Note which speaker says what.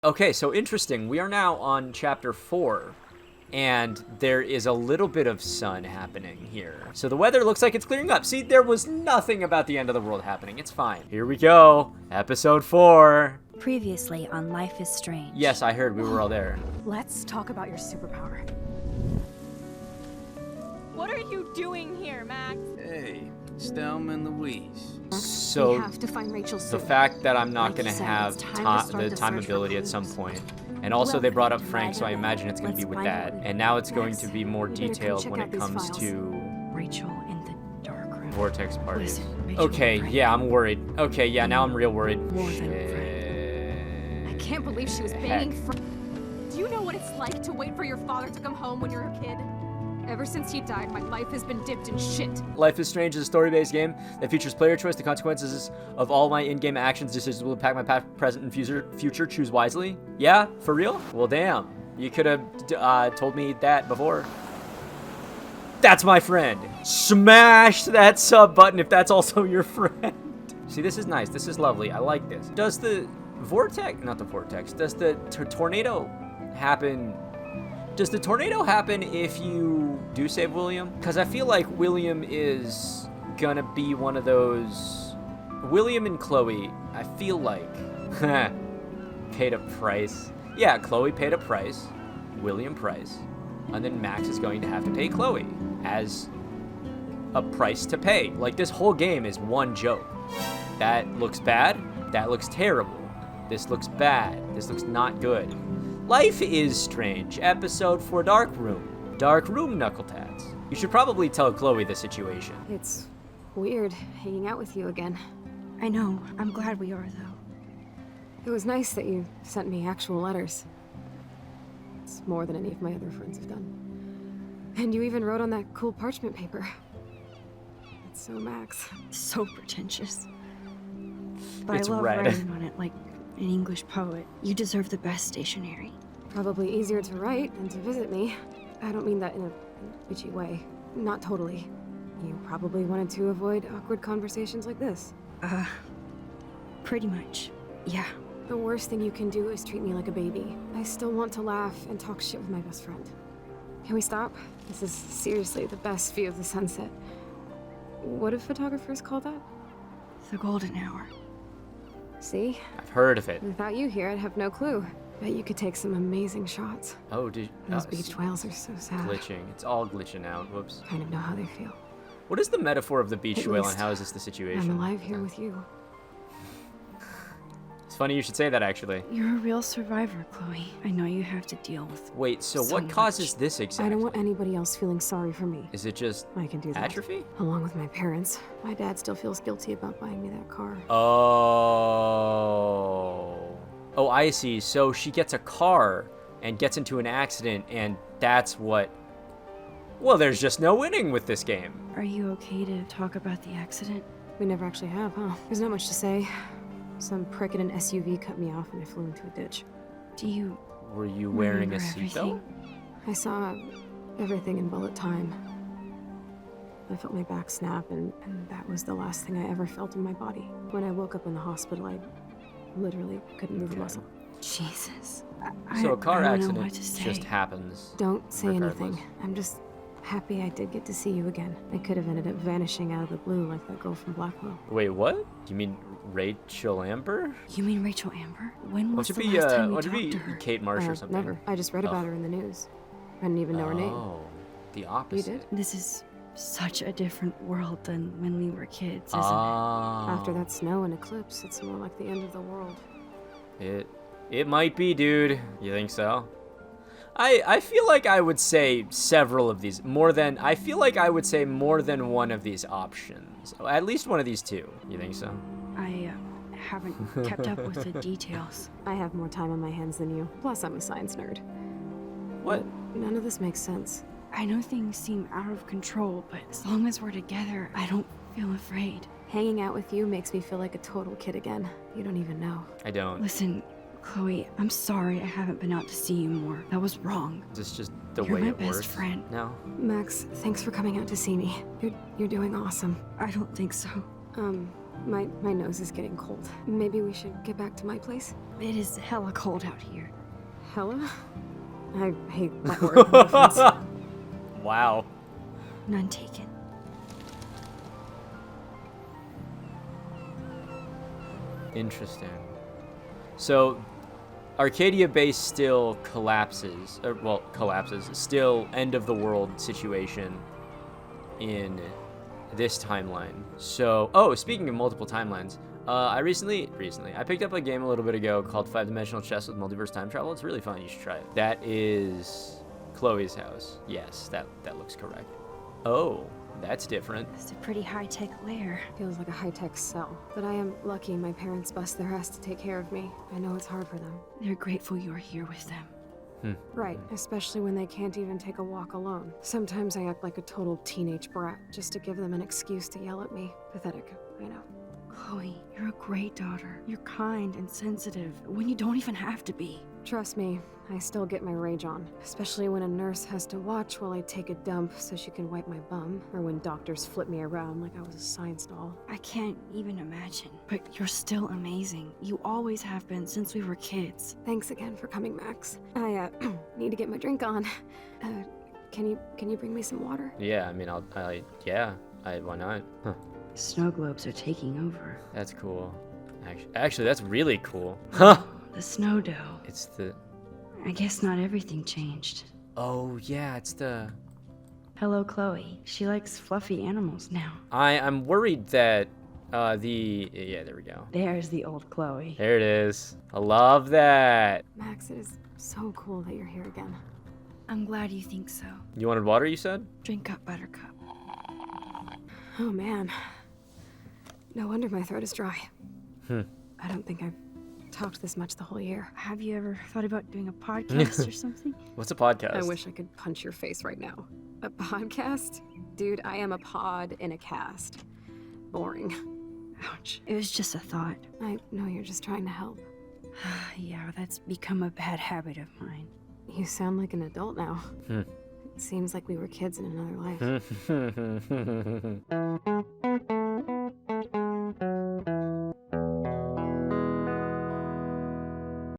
Speaker 1: Okay, so interesting. We are now on chapter 4, and there is a little bit of sun happening here. So the weather looks like it's clearing up. See, there was nothing about the end of the world happening. It's fine. Here we go. Episode 4.
Speaker 2: Previously on Life is Strange.
Speaker 1: Yes, I heard we were all there.
Speaker 3: Let's talk about your superpower. What are you doing here, Max?
Speaker 4: Hey, Stelma and Louise.
Speaker 1: So
Speaker 3: we have to find Rachel
Speaker 1: the
Speaker 3: soon.
Speaker 1: fact that I'm not
Speaker 3: Like
Speaker 1: going
Speaker 3: you
Speaker 1: to
Speaker 3: said,
Speaker 1: have
Speaker 3: it's time to start
Speaker 1: the
Speaker 3: the
Speaker 1: time
Speaker 3: search for
Speaker 1: ability at some
Speaker 3: clues.
Speaker 1: point. And also they brought up Frank, so I imagine it's going to be with
Speaker 2: Let's find
Speaker 1: that.
Speaker 2: out.
Speaker 1: And now it's going
Speaker 3: Max,
Speaker 1: to be more
Speaker 3: you better come
Speaker 1: detailed
Speaker 3: check
Speaker 1: when
Speaker 3: out
Speaker 1: it
Speaker 3: these
Speaker 1: comes
Speaker 3: files.
Speaker 1: to
Speaker 2: Rachel in the dark room.
Speaker 1: vortex parties.
Speaker 2: Listen, Rachel
Speaker 1: Okay,
Speaker 2: and Frank.
Speaker 1: yeah, I'm worried. Okay, yeah, now I'm real worried.
Speaker 2: More than
Speaker 1: Shit.
Speaker 3: I can't believe she was
Speaker 1: Heck.
Speaker 3: banging Do you know what it's like to wait for your father to come home when you're a kid? Ever since he died, my life has been dipped in shit.
Speaker 1: Life is Strange is a story-based game that features player choice. The consequences of all my in-game actions, decisions will impact my past, present, and future. Choose wisely. Yeah? For real? Well, damn. You could have told me that before. That's my friend. Smash that sub button if that's also your friend. See, this is nice. This is lovely. I like this. Does the vortex, not the vortex, does the tornado happen? Does the tornado happen if you do save William? Because I feel like William is gonna be one of those. William and Chloe, I feel like, paid a price. Yeah, Chloe paid a price, William price, and then Max is going to have to pay Chloe as a price to pay. Like, this whole game is one joke. That looks bad. That looks terrible. This looks bad. This looks not good. Life is Strange, episode 4, Dark Room. Dark Room, Knuckletats. You should probably tell Chloe the situation.
Speaker 3: It's weird hanging out with you again.
Speaker 2: I know. I'm glad we are, though.
Speaker 3: It was nice that you sent me actual letters. It's more than any of my other friends have done. And you even wrote on that cool parchment paper. It's so Max.
Speaker 2: So pretentious. But
Speaker 1: It's
Speaker 2: I love
Speaker 1: red.
Speaker 2: writing on it like an English poet. You deserve the best stationery.
Speaker 3: Probably easier to write than to visit me. I don't mean that in a bitchy way. Not totally. You probably wanted to avoid awkward conversations like this.
Speaker 2: Pretty much. Yeah.
Speaker 3: The worst thing you can do is treat me like a baby. I still want to laugh and talk shit with my best friend. Can we stop? This is seriously the best view of the sunset. What do photographers call that?
Speaker 2: The golden hour.
Speaker 3: See?
Speaker 1: I've heard of it.
Speaker 3: Without you here, I'd have no clue. Bet you could take some amazing shots.
Speaker 1: Oh, did
Speaker 3: Those beached whales are so sad.
Speaker 1: glitching. It's all glitching out. Whoops.
Speaker 3: Kind of know how they feel.
Speaker 1: What is the metaphor of the beach
Speaker 3: At
Speaker 1: whale, and
Speaker 3: least
Speaker 1: how is this the
Speaker 3: I'm
Speaker 1: situation?
Speaker 3: alive here with you.
Speaker 1: It's funny you should say that, actually.
Speaker 2: You're a real survivor, Chloe. I know you have to deal with.
Speaker 1: Wait, so
Speaker 2: So
Speaker 1: what causes
Speaker 2: much.
Speaker 1: this exactly?
Speaker 3: I don't want anybody else feeling sorry for me.
Speaker 1: Is it just
Speaker 3: I can do that.
Speaker 1: atrophy?
Speaker 3: Along with my parents. My dad still feels guilty about buying me that car.
Speaker 1: Oh. Oh, I see. So she gets a car and gets into an accident, and that's what... Well, there's just no winning with this game.
Speaker 2: Are you okay to talk about the accident?
Speaker 3: We never actually have, huh? There's not much to say. Some prick in an SUV cut me off and I flew into a ditch.
Speaker 2: Do you
Speaker 1: Were you wearing a
Speaker 2: remember
Speaker 1: seatbelt?
Speaker 2: everything?
Speaker 3: I saw everything in bullet time. I felt my back snap, and that was the last thing I ever felt in my body. When I woke up in the hospital, I literally couldn't move a
Speaker 1: Okay.
Speaker 3: muscle.
Speaker 2: Jesus.
Speaker 1: So a car
Speaker 2: I don't know
Speaker 1: accident
Speaker 2: what to say.
Speaker 1: just happens.
Speaker 3: Don't say
Speaker 1: Regardless.
Speaker 3: anything. I'm just happy I did get to see you again. I could have ended up vanishing out of the blue like that girl from Blackwell.
Speaker 1: Wait, what? You mean Rachel Amber?
Speaker 2: You mean Rachel Amber? When was
Speaker 1: Why
Speaker 2: the
Speaker 1: don't you
Speaker 2: last time we
Speaker 1: why don't
Speaker 2: talked
Speaker 1: you
Speaker 2: to
Speaker 1: be
Speaker 2: her?
Speaker 1: Kate Marsh or something?
Speaker 3: Never. I just read about her in the news. I didn't even know her name.
Speaker 1: Oh, the
Speaker 3: You
Speaker 1: opposite.
Speaker 3: did?
Speaker 2: This is such a different world than when we were kids, isn't
Speaker 3: After that snow and eclipse, it's more like the end of the world.
Speaker 1: It might be, dude. You think so? I feel like I would say several of these. I feel like I would say more than one of these options. At least one of these two. You think so?
Speaker 2: it? I haven't kept up with the details.
Speaker 3: I have more time on my hands than you. Plus, I'm a science nerd.
Speaker 1: What?
Speaker 3: None of this makes sense.
Speaker 2: I know things seem out of control, but as long as we're together, I don't feel afraid.
Speaker 3: Hanging out with you makes me feel like a total kid again. You don't even know.
Speaker 1: I don't.
Speaker 2: Listen, Chloe, I'm sorry I haven't been out to see you more. That was wrong.
Speaker 1: This is just the
Speaker 2: You're
Speaker 1: way
Speaker 2: my
Speaker 1: it
Speaker 2: best
Speaker 1: works.
Speaker 2: friend.
Speaker 1: No.
Speaker 3: Max, thanks for coming out to see me. You're doing awesome.
Speaker 2: I don't think so.
Speaker 3: My nose is getting cold. Maybe we should get back to my place?
Speaker 2: It is hella cold out here.
Speaker 3: Hella? I hate that word. No offense.
Speaker 1: Wow.
Speaker 2: None taken.
Speaker 1: Interesting. So, Arcadia base still collapses. Collapses. Still end of the world situation in this timeline. So, speaking of multiple timelines, I recently, I picked up a game a little bit ago called 5-Dimensional Chess with Multiverse Time Travel. It's really fun. You should try it. That is Chloe's house. Yes, that looks correct. Oh, that's different.
Speaker 2: It's a pretty high-tech lair.
Speaker 3: Feels like a high-tech cell. But I am lucky my parents bust their ass to take care of me. I know it's hard for them.
Speaker 2: They're grateful you're here with them.
Speaker 3: Right, especially when they can't even take a walk alone. Sometimes I act like a total teenage brat just to give them an excuse to yell at me. Pathetic, I know.
Speaker 2: Chloe, you're a great daughter. You're kind and sensitive when you don't even have to be.
Speaker 3: Trust me, I still get my rage on. Especially when a nurse has to watch while I take a dump so she can wipe my bum. Or when doctors flip me around like I was a science doll.
Speaker 2: I can't even imagine. But you're still amazing. You always have been since we were kids.
Speaker 3: Thanks again for coming, Max. I, need to get my drink on. Can you bring me some water?
Speaker 1: Yeah, I mean, why not? Huh.
Speaker 2: Snow globes are taking over.
Speaker 1: That's cool. Actually, that's really cool. Huh.
Speaker 2: The snow dough.
Speaker 1: It's the...
Speaker 2: I guess not everything changed.
Speaker 1: Oh, yeah, it's the...
Speaker 2: Hello, Chloe. She likes fluffy animals now.
Speaker 1: I'm worried that, yeah, there we go.
Speaker 2: There's the old Chloe.
Speaker 1: There it is. I love that.
Speaker 3: Max, it is so cool that you're here again.
Speaker 2: I'm glad you think so.
Speaker 1: You wanted water, you said?
Speaker 2: Drink up, Buttercup.
Speaker 3: Oh, man. No wonder my throat is dry. I don't think I've talked this much the whole year.
Speaker 2: Have you ever thought about doing a podcast or something?
Speaker 1: What's a podcast?
Speaker 3: I wish I could punch your face right now. A podcast? Dude, I am a pod in a cast. Boring.
Speaker 2: Ouch. It was just a thought.
Speaker 3: I know you're just trying to help.
Speaker 2: Yeah, that's become a bad habit of mine.
Speaker 3: You sound like an adult now. It seems like we were kids in another life.